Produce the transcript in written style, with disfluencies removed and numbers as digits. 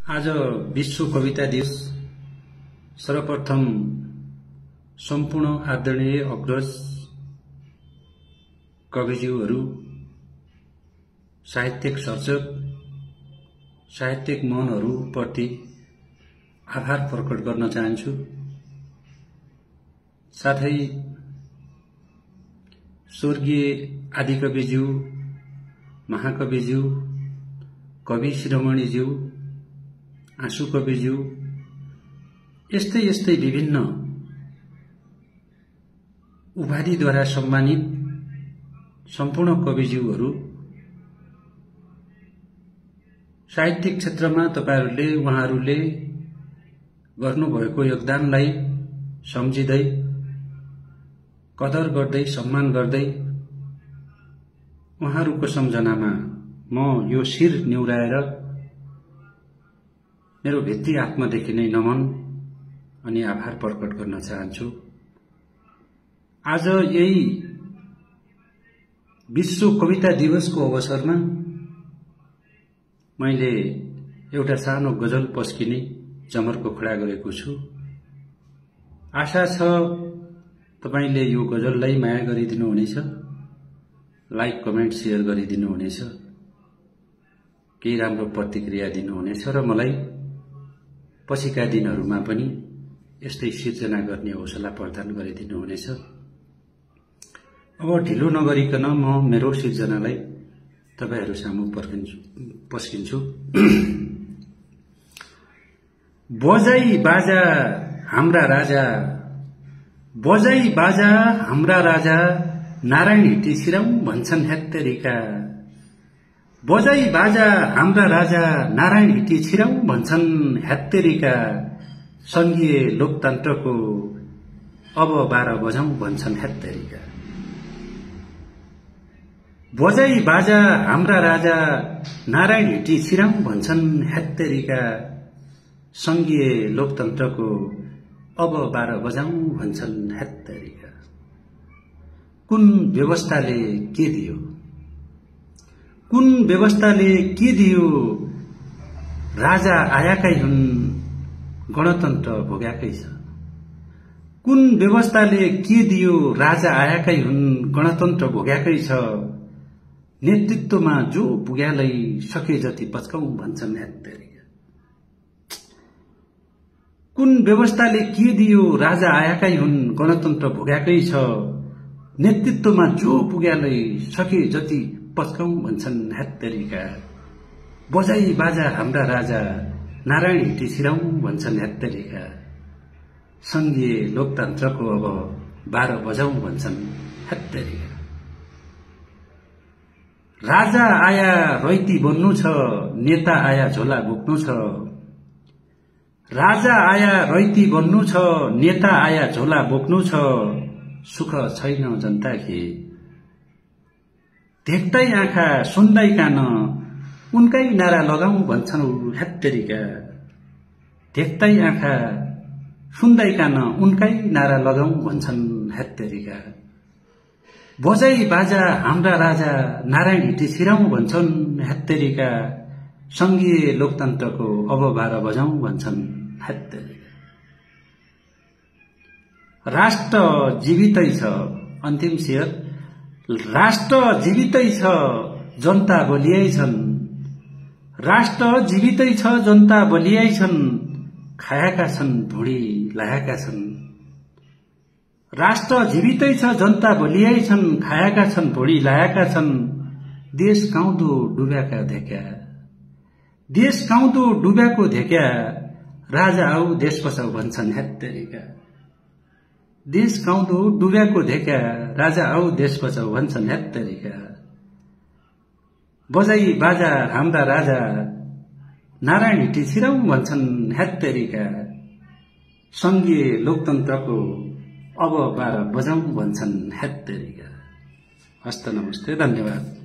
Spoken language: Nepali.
आज विश्व कविता दिवस। सर्वप्रथम सम्पूर्ण आदरणीय अग्रज कविज्यूहरू, साहित्यिक सर्जक, साहित्यिक मनहरूप्रति आभार प्रकट गर्न चाहन्छु। साथै स्वर्गीय आदिकविज्यू, महाकविज्यू, कवि शिरोमणिज्यू, आँसु कविज्यू, यस्तै विभिन्न उपाधिद्वारा सम्मानित सम्पूर्ण कविज्यूहरू, साहित्यिक क्षेत्रमा तपाईहरूले उहाँहरूले गर्नुभएको योगदानलाई सम्झिँदै, कदर गर्दै, सम्मान गर्दै उहाँहरूको सम्झनामा म यो शिर निहुराएर मेरो भित्री आत्मादेखि नै नमन अनि आभार प्रकट गर्न चाहन्छु। आज यही विश्व कविता दिवसको अवसरमा मैले एउटा सानो गजल पस्किने जमर्को खडा गरेको छु। आशा छ तपाईले यो गजललाई माया गरिदिनुहुनेछ, लाइक, कमेन्ट, शेयर गरिदिनुहुनेछ, केही राम्रो प्रतिक्रिया दिनुहुनेछ र मलाई पछिका दिनहरूमा पनि यस्तै सिर्जना गर्ने हौसला प्रदान गरिदिनुहुनेछ। अब ढिलो नगरिकन म मेरो सिर्जनालाई तपाईहरू सामु पस्किन्छु। बजाई बाजा हाम्रा राजा, बजाई बाजा हाम्रा राजा, नारायण हिटी छिराउ भन्छन् हेत्तेरिका। बजाई बाजा हाम्रा राजा, नारायण हिटी छिराउ भन्छन् हेत्तेरिका। संघीय लोकतन्त्रको अब 12 बजाउँ भन्छन् हेत्तेरिका। बजाई बाजा हाम्रा राजा, नारायण हिटी छिराउ भन्छन् हेत्तेरिका। संघीय लोकतन्त्रको अब 12 बजाउँ भन्छन् हेत्तेरिका। कुन व्यवस्थाले के दियो, कुन व्यवस्थाले के दियो, राजा आएकै हुन् गणतन्त्र भोग्याकै छ। कुन व्यवस्थाले के दियो, राजा आएकै हुन् गणतन्त्र भोग्याकै छ। नेतृत्वमा जो पुग्यालै सके जति पच्काउँ भन्छन् हेत्तेरिका। कुन व्यवस्थाले के दियो, राजा आएकै हुन् गणतन्त्र भोग्याकै छ। नेतृत्वमा जो पुग्यालै सके जति पच्काउँ भन्छन् हेत्तेरिका। बजाई बाजा हाम्रा राजा, नारायण हिटी छिराउ भन्छन् हेत्तेरिका। संघीय लोकतन्त्रको अब 12 बजाउँ भन्छन् हेत्तेरिका। राजा आया रैती बन्नु छ, नेता आया झोला बोक्नु छ। राजा आया रैती बन्नु छ, नेता आया झोला बोक्नु छ। सुख छैन जनताखे देख्दै आँखा सुन्दै कान, उनकै नारा लगाउँ भन्छन् हेत्तेरिका। देख्दै आँखा सुन्दै कान, उनकै नारा लगाउँ भन्छन् हेत्तेरिका। बजाई बाजा हाम्रा राजा, नारायण हिटी छिराउ भन्छन् हेत्तेरिका। संघीय लोकतन्त्रको अब 12 बजाउँ भन्छन् हेत्तेरिका। राष्ट्र जीवितै छ, अन्तिम शेर। राष्ट्र जीवितै छ, जनता बलियै छन्। राष्ट्र जीवितै छ, जनता बलियै छन्। खाएका छन् भुँडी लाएका छन्। राष्ट्र जीवितै छ, जनता बलियै छन्। खाएका छन् भुँडी लाएका छन्। देश काउँदो डुब्याका धेक्या, देश काउँदो डुब्याको धेक्या। राजा आऊ देश बचाऊ भन्छन् हेत्तेरिका। देश काउँदो डुब्याको धेक्या, राजा आऊ देश बचाऊ भन्छन् हेत्तेरिका। बजाई बाजा हाम्रा राजा, नारायण हिटी छिराउ भन्छन् हेत्तेरिका। संघीय लोकतन्त्रको अब 12 बजाउँ भन्छन् हेत्तेरिका। हस्त नमस्ते, धन्यवाद।